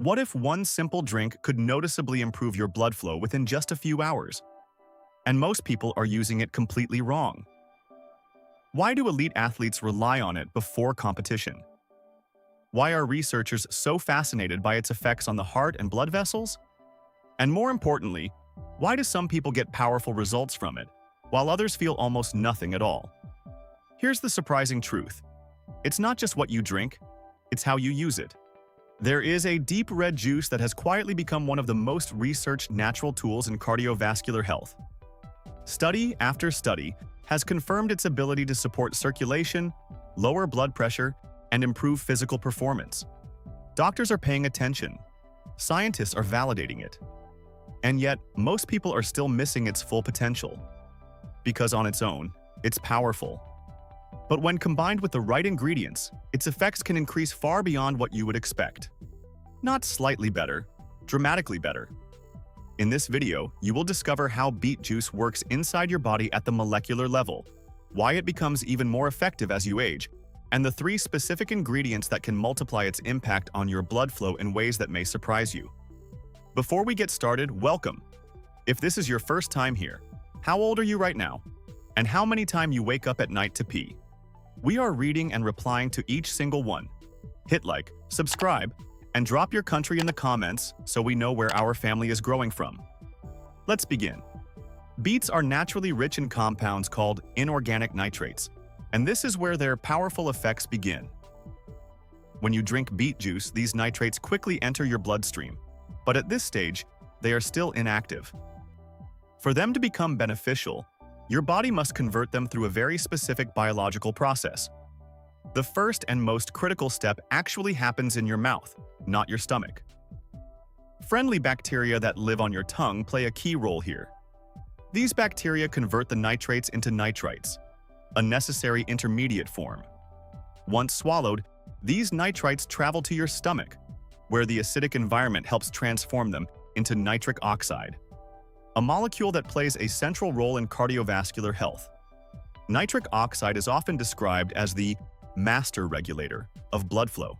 What if one simple drink could noticeably improve your blood flow within just a few hours? And most people are using it completely wrong. Why do elite athletes rely on it before competition? Why are researchers so fascinated by its effects on the heart and blood vessels? And more importantly, why do some people get powerful results from it, while others feel almost nothing at all? Here's the surprising truth. It's not just what you drink, it's how you use it. There is a deep red juice that has quietly become one of the most researched natural tools in cardiovascular health. Study after study has confirmed its ability to support circulation, lower blood pressure, and improve physical performance. Doctors are paying attention. Scientists are validating it. And yet, most people are still missing its full potential. Because on its own, it's powerful. But when combined with the right ingredients, its effects can increase far beyond what you would expect. Not slightly better, dramatically better. In this video, you will discover how beet juice works inside your body at the molecular level, why it becomes even more effective as you age, and the 3 specific ingredients that can multiply its impact on your blood flow in ways that may surprise you. Before we get started, welcome. If this is your first time here, how old are you right now? And how many times you wake up at night to pee? We are reading and replying to each single one. Hit like, subscribe, and drop your country in the comments so we know where our family is growing from. Let's begin. Beets are naturally rich in compounds called inorganic nitrates, and this is where their powerful effects begin. When you drink beet juice, these nitrates quickly enter your bloodstream, but at this stage, they are still inactive. For them to become beneficial, your body must convert them through a very specific biological process. The first and most critical step actually happens in your mouth, not your stomach. Friendly bacteria that live on your tongue play a key role here. These bacteria convert the nitrates into nitrites, a necessary intermediate form. Once swallowed, these nitrites travel to your stomach, where the acidic environment helps transform them into nitric oxide, a molecule that plays a central role in cardiovascular health. Nitric oxide is often described as the master regulator of blood flow.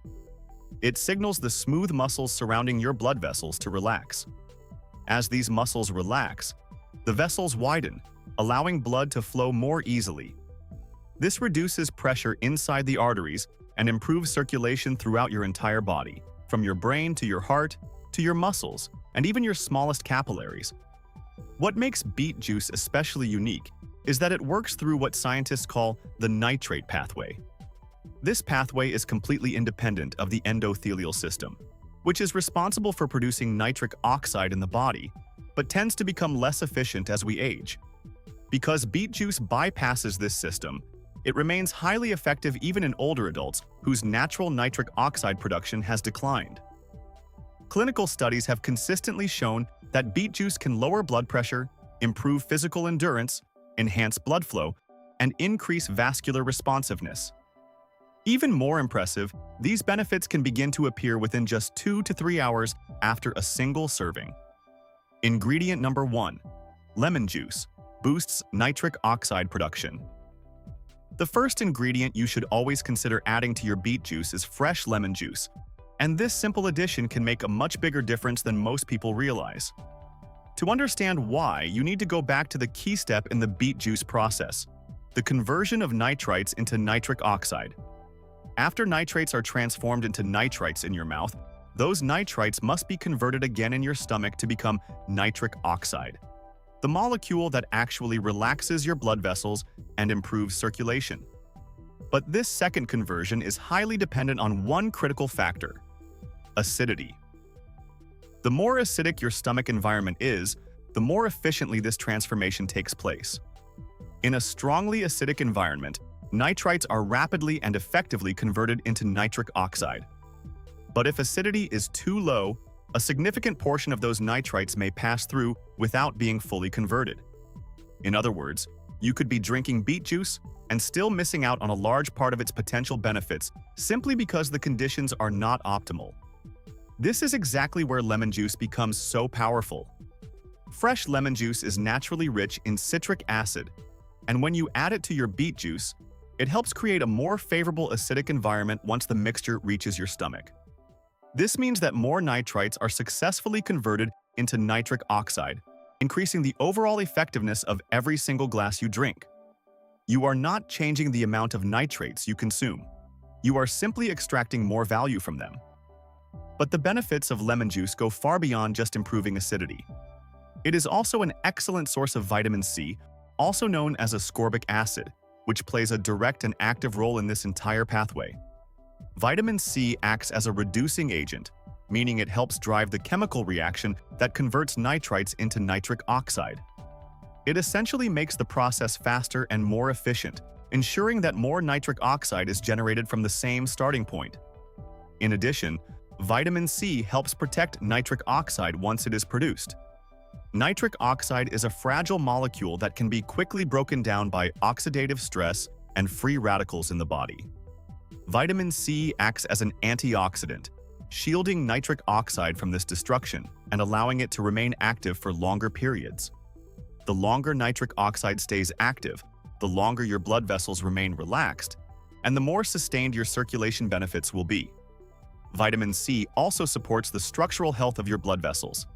It signals the smooth muscles surrounding your blood vessels to relax. As these muscles relax, the vessels widen, allowing blood to flow more easily. This reduces pressure inside the arteries and improves circulation throughout your entire body, from your brain to your heart, to your muscles, and even your smallest capillaries. What makes beet juice especially unique is that it works through what scientists call the nitrate pathway. This pathway is completely independent of the endothelial system, which is responsible for producing nitric oxide in the body, but tends to become less efficient as we age. Because beet juice bypasses this system, it remains highly effective even in older adults whose natural nitric oxide production has declined. Clinical studies have consistently shown that beet juice can lower blood pressure, improve physical endurance, enhance blood flow, and increase vascular responsiveness. Even more impressive, these benefits can begin to appear within just 2 to 3 hours after a single serving. Ingredient number 1. Lemon juice boosts nitric oxide production. The first ingredient you should always consider adding to your beet juice is fresh lemon juice, and this simple addition can make a much bigger difference than most people realize. To understand why, you need to go back to the key step in the beet juice process, the conversion of nitrites into nitric oxide. After nitrates are transformed into nitrites in your mouth, those nitrites must be converted again in your stomach to become nitric oxide, the molecule that actually relaxes your blood vessels and improves circulation. But this second conversion is highly dependent on one critical factor: acidity. The more acidic your stomach environment is, the more efficiently this transformation takes place. In a strongly acidic environment, nitrites are rapidly and effectively converted into nitric oxide. But if acidity is too low, a significant portion of those nitrites may pass through without being fully converted. In other words, you could be drinking beet juice and still missing out on a large part of its potential benefits simply because the conditions are not optimal. This is exactly where lemon juice becomes so powerful. Fresh lemon juice is naturally rich in citric acid, and when you add it to your beet juice, it helps create a more favorable acidic environment once the mixture reaches your stomach. This means that more nitrites are successfully converted into nitric oxide, increasing the overall effectiveness of every single glass you drink. You are not changing the amount of nitrates you consume. You are simply extracting more value from them. But the benefits of lemon juice go far beyond just improving acidity. It is also an excellent source of vitamin C, also known as ascorbic acid, which plays a direct and active role in this entire pathway. Vitamin C acts as a reducing agent, meaning it helps drive the chemical reaction that converts nitrites into nitric oxide. It essentially makes the process faster and more efficient, ensuring that more nitric oxide is generated from the same starting point. In addition, vitamin C helps protect nitric oxide once it is produced. Nitric oxide is a fragile molecule that can be quickly broken down by oxidative stress and free radicals in the body. Vitamin C acts as an antioxidant, shielding nitric oxide from this destruction and allowing it to remain active for longer periods. The longer nitric oxide stays active, the longer your blood vessels remain relaxed, and the more sustained your circulation benefits will be. Vitamin C also supports the structural health of your blood vessels.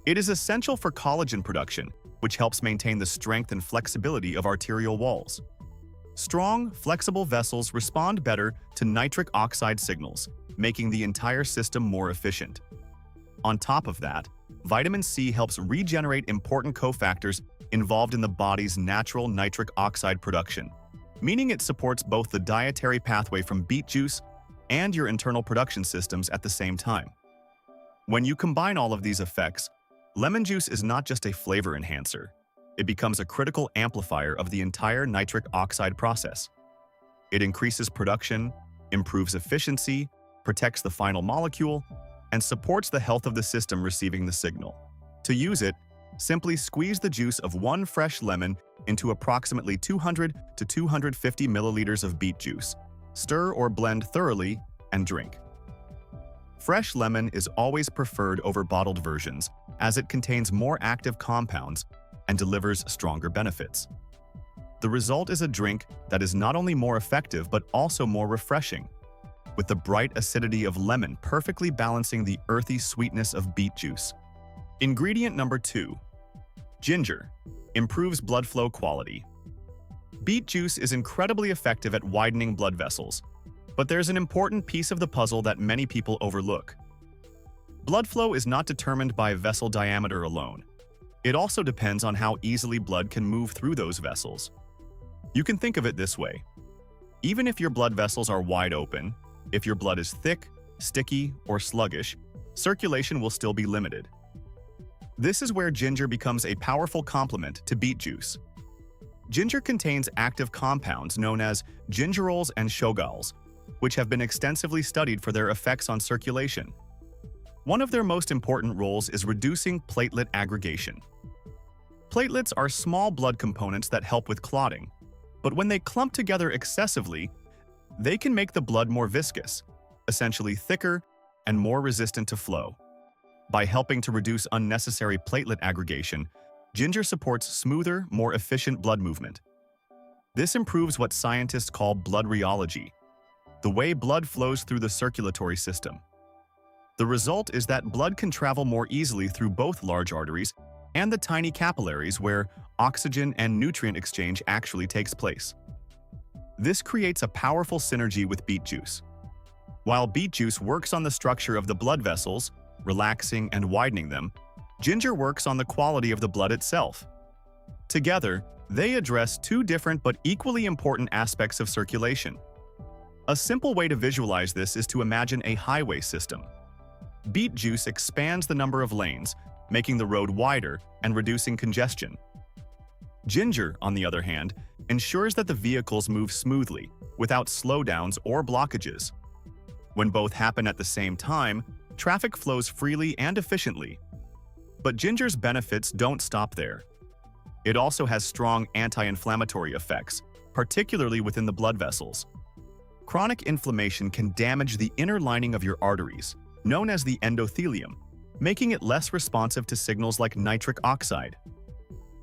It is essential for collagen production, which helps maintain the strength and flexibility of arterial walls. Strong, flexible vessels respond better to nitric oxide signals, making the entire system more efficient. On top of that, vitamin C helps regenerate important cofactors involved in the body's natural nitric oxide production, meaning it supports both the dietary pathway from beet juice and your internal production systems at the same time. When you combine all of these effects, lemon juice is not just a flavor enhancer. It becomes a critical amplifier of the entire nitric oxide process. It increases production, improves efficiency, protects the final molecule, and supports the health of the system receiving the signal. To use it, simply squeeze the juice of one fresh lemon into approximately 200 to 250 milliliters of beet juice. Stir or blend thoroughly and drink. Fresh lemon is always preferred over bottled versions, as it contains more active compounds and delivers stronger benefits. The result is a drink that is not only more effective but also more refreshing, with the bright acidity of lemon perfectly balancing the earthy sweetness of beet juice. Ingredient number 2. Ginger. Improves blood flow quality. Beet juice is incredibly effective at widening blood vessels, but there's an important piece of the puzzle that many people overlook. Blood flow is not determined by vessel diameter alone. It also depends on how easily blood can move through those vessels. You can think of it this way. Even if your blood vessels are wide open, if your blood is thick, sticky, or sluggish, circulation will still be limited. This is where ginger becomes a powerful complement to beet juice. Ginger contains active compounds known as gingerols and shogaols, which have been extensively studied for their effects on circulation. One of their most important roles is reducing platelet aggregation. Platelets are small blood components that help with clotting, but when they clump together excessively, they can make the blood more viscous, essentially thicker and more resistant to flow. By helping to reduce unnecessary platelet aggregation, ginger supports smoother, more efficient blood movement. This improves what scientists call blood rheology, the way blood flows through the circulatory system. The result is that blood can travel more easily through both large arteries and the tiny capillaries where oxygen and nutrient exchange actually takes place. This creates a powerful synergy with beet juice. While beet juice works on the structure of the blood vessels, relaxing and widening them, ginger works on the quality of the blood itself. Together, they address two different but equally important aspects of circulation. A simple way to visualize this is to imagine a highway system. Beet juice expands the number of lanes, making the road wider and reducing congestion. Ginger, on the other hand, ensures that the vehicles move smoothly, without slowdowns or blockages. When both happen at the same time, traffic flows freely and efficiently. But ginger's benefits don't stop there. It also has strong anti-inflammatory effects, particularly within the blood vessels. Chronic inflammation can damage the inner lining of your arteries, known as the endothelium, making it less responsive to signals like nitric oxide.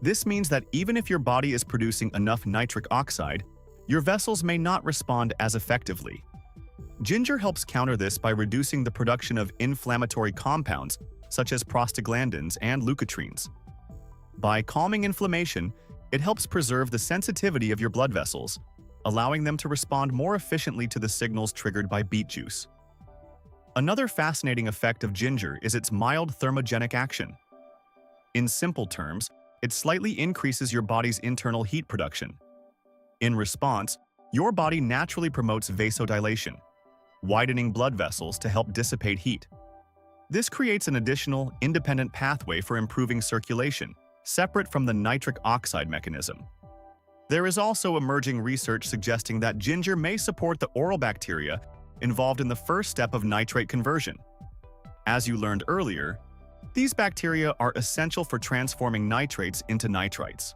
This means that even if your body is producing enough nitric oxide, your vessels may not respond as effectively. Ginger helps counter this by reducing the production of inflammatory compounds such as prostaglandins and leukotrienes. By calming inflammation, it helps preserve the sensitivity of your blood vessels, allowing them to respond more efficiently to the signals triggered by beet juice. Another fascinating effect of ginger is its mild thermogenic action. In simple terms, it slightly increases your body's internal heat production. In response, your body naturally promotes vasodilation, widening blood vessels to help dissipate heat. This creates an additional, independent pathway for improving circulation, separate from the nitric oxide mechanism. There is also emerging research suggesting that ginger may support the oral bacteria involved in the first step of nitrate conversion. As you learned earlier, these bacteria are essential for transforming nitrates into nitrites.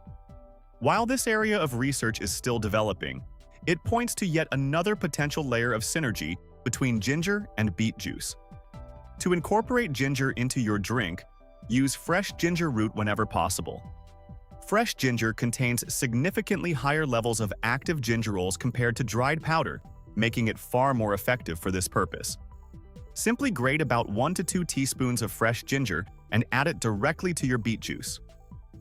While this area of research is still developing, it points to yet another potential layer of synergy between ginger and beet juice. To incorporate ginger into your drink, use fresh ginger root whenever possible. Fresh ginger contains significantly higher levels of active gingerols compared to dried powder, making it far more effective for this purpose. Simply grate about 1 to 2 teaspoons of fresh ginger and add it directly to your beet juice.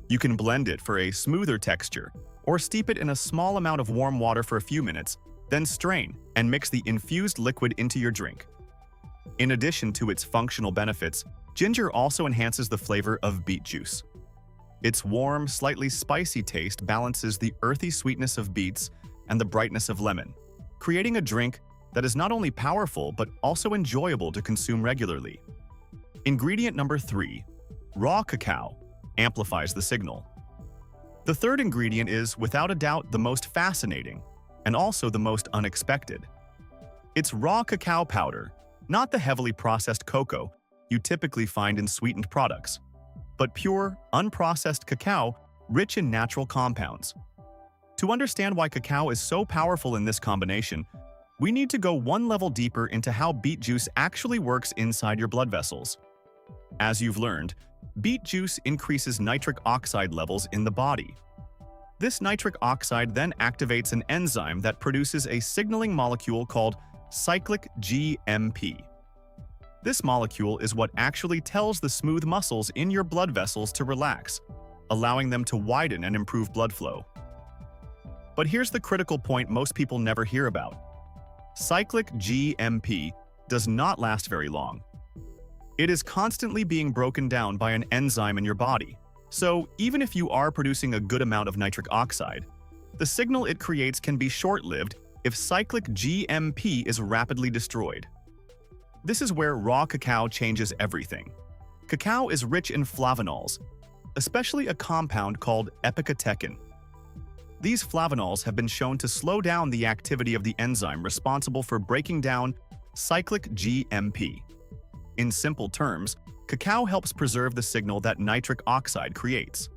You can blend it for a smoother texture, or steep it in a small amount of warm water for a few minutes, then strain and mix the infused liquid into your drink. In addition to its functional benefits, ginger also enhances the flavor of beet juice. Its warm, slightly spicy taste balances the earthy sweetness of beets and the brightness of lemon, creating a drink that is not only powerful but also enjoyable to consume regularly. Ingredient number 3, raw cacao, amplifies the signal. The third ingredient is, without a doubt, the most fascinating and also the most unexpected. It's raw cacao powder, not the heavily processed cocoa you typically find in sweetened products, but pure, unprocessed cacao rich in natural compounds. To understand why cacao is so powerful in this combination, we need to go one level deeper into how beet juice actually works inside your blood vessels. As you've learned, beet juice increases nitric oxide levels in the body. This nitric oxide then activates an enzyme that produces a signaling molecule called cyclic GMP. This molecule is what actually tells the smooth muscles in your blood vessels to relax, allowing them to widen and improve blood flow. But here's the critical point most people never hear about. Cyclic GMP does not last very long. It is constantly being broken down by an enzyme in your body. So even if you are producing a good amount of nitric oxide, the signal it creates can be short-lived if cyclic GMP is rapidly destroyed. This is where raw cacao changes everything. Cacao is rich in flavonols, especially a compound called epicatechin. These flavonols have been shown to slow down the activity of the enzyme responsible for breaking down cyclic GMP. In simple terms, cacao helps preserve the signal that nitric oxide creates.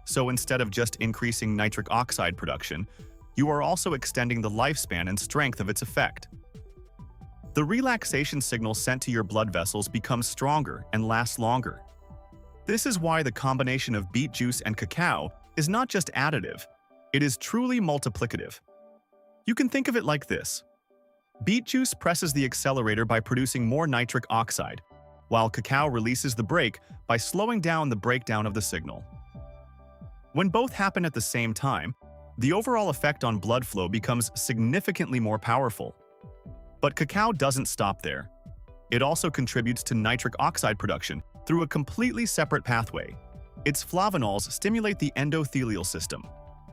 So instead of just increasing nitric oxide production, you are also extending the lifespan and strength of its effect. The relaxation signal sent to your blood vessels becomes stronger and lasts longer. This is why the combination of beet juice and cacao is not just additive, it is truly multiplicative. You can think of it like this. Beet juice presses the accelerator by producing more nitric oxide, while cacao releases the brake by slowing down the breakdown of the signal. When both happen at the same time, the overall effect on blood flow becomes significantly more powerful. But cacao doesn't stop there. It also contributes to nitric oxide production through a completely separate pathway. Its flavonols stimulate the endothelial system,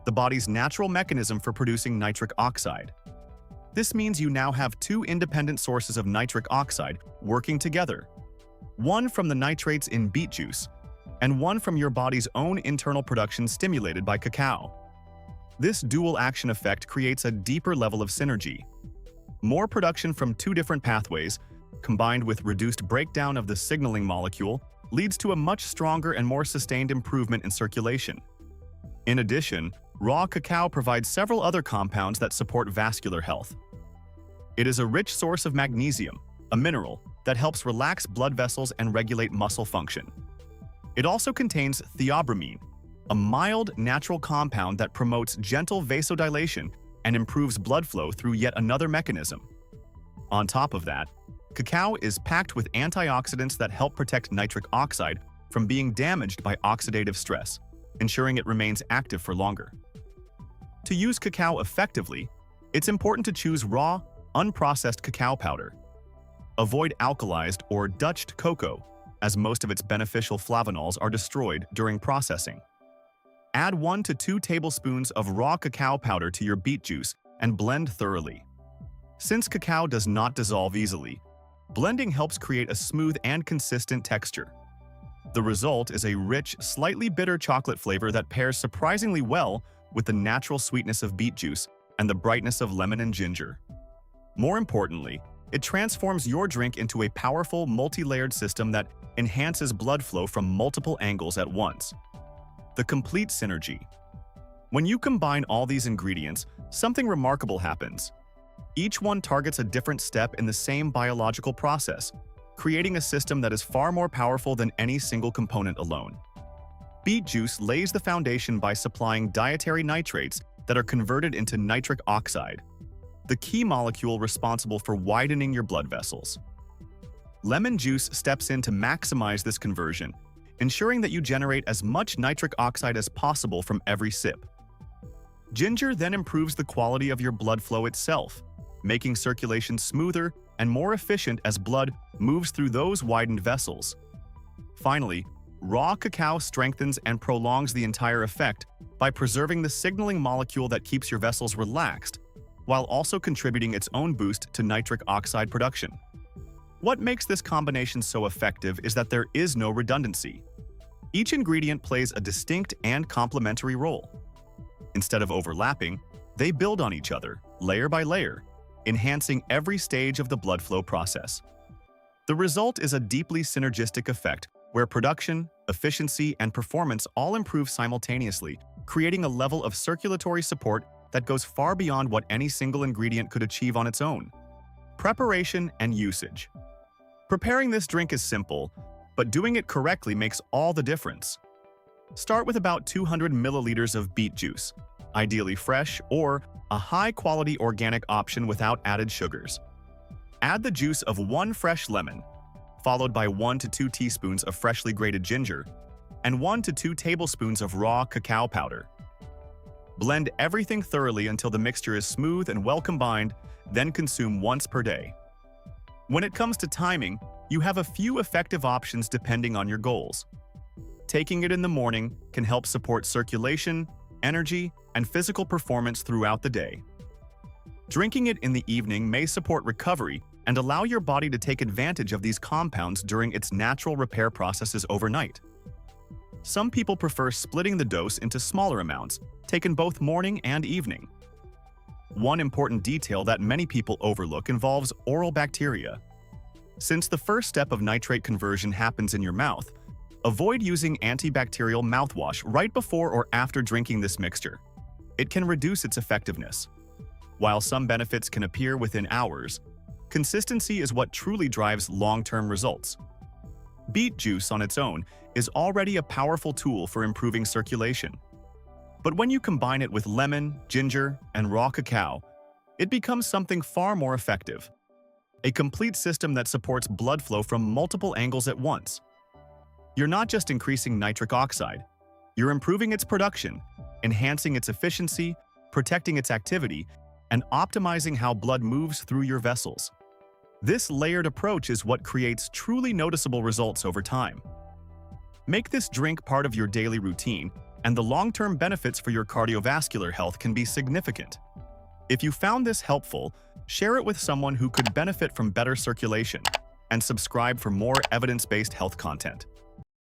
the body's natural mechanism for producing nitric oxide. This means you now have two independent sources of nitric oxide working together, one from the nitrates in beet juice, and one from your body's own internal production stimulated by cacao. This dual action effect creates a deeper level of synergy. More production from two different pathways, combined with reduced breakdown of the signaling molecule, leads to a much stronger and more sustained improvement in circulation. In addition, raw cacao provides several other compounds that support vascular health. It is a rich source of magnesium, a mineral that helps relax blood vessels and regulate muscle function. It also contains theobromine, a mild, natural compound that promotes gentle vasodilation and improves blood flow through yet another mechanism. On top of that, cacao is packed with antioxidants that help protect nitric oxide from being damaged by oxidative stress, ensuring it remains active for longer. To use cacao effectively, it's important to choose raw, unprocessed cacao powder. Avoid alkalized or Dutched cocoa, as most of its beneficial flavonols are destroyed during processing. Add 1 to 2 tablespoons of raw cacao powder to your beet juice and blend thoroughly. Since cacao does not dissolve easily, blending helps create a smooth and consistent texture. The result is a rich, slightly bitter chocolate flavor that pairs surprisingly well with the natural sweetness of beet juice and the brightness of lemon and ginger. More importantly, it transforms your drink into a powerful, multi-layered system that enhances blood flow from multiple angles at once. The complete synergy. When you combine all these ingredients, something remarkable happens. Each one targets a different step in the same biological process, creating a system that is far more powerful than any single component alone. Beet juice lays the foundation by supplying dietary nitrates that are converted into nitric oxide, the key molecule responsible for widening your blood vessels. Lemon juice steps in to maximize this conversion, ensuring that you generate as much nitric oxide as possible from every sip. Ginger then improves the quality of your blood flow itself, making circulation smoother and more efficient as blood moves through those widened vessels. Finally, raw cacao strengthens and prolongs the entire effect by preserving the signaling molecule that keeps your vessels relaxed, while also contributing its own boost to nitric oxide production. What makes this combination so effective is that there is no redundancy. Each ingredient plays a distinct and complementary role. Instead of overlapping, they build on each other, layer by layer, enhancing every stage of the blood flow process. The result is a deeply synergistic effect where production, efficiency, and performance all improve simultaneously, creating a level of circulatory support that goes far beyond what any single ingredient could achieve on its own. Preparation and usage. Preparing this drink is simple, but doing it correctly makes all the difference. Start with about 200 milliliters of beet juice, ideally fresh or a high-quality organic option without added sugars. Add the juice of 1 fresh lemon, followed by 1 to 2 teaspoons of freshly grated ginger, and 1 to 2 tablespoons of raw cacao powder. Blend everything thoroughly until the mixture is smooth and well combined, then consume once per day. When it comes to timing, you have a few effective options depending on your goals. Taking it in the morning can help support circulation, energy, and physical performance throughout the day. Drinking it in the evening may support recovery and allow your body to take advantage of these compounds during its natural repair processes overnight. Some people prefer splitting the dose into smaller amounts, taken both morning and evening. One important detail that many people overlook involves oral bacteria. Since the first step of nitrate conversion happens in your mouth, avoid using antibacterial mouthwash right before or after drinking this mixture. It can reduce its effectiveness. While some benefits can appear within hours, consistency is what truly drives long-term results. Beet juice on its own is already a powerful tool for improving circulation. But when you combine it with lemon, ginger, and raw cacao, it becomes something far more effective. A complete system that supports blood flow from multiple angles at once. You're not just increasing nitric oxide, you're improving its production, enhancing its efficiency, protecting its activity, and optimizing how blood moves through your vessels. This layered approach is what creates truly noticeable results over time. Make this drink part of your daily routine, and the long-term benefits for your cardiovascular health can be significant. If you found this helpful, share it with someone who could benefit from better circulation, and subscribe for more evidence-based health content.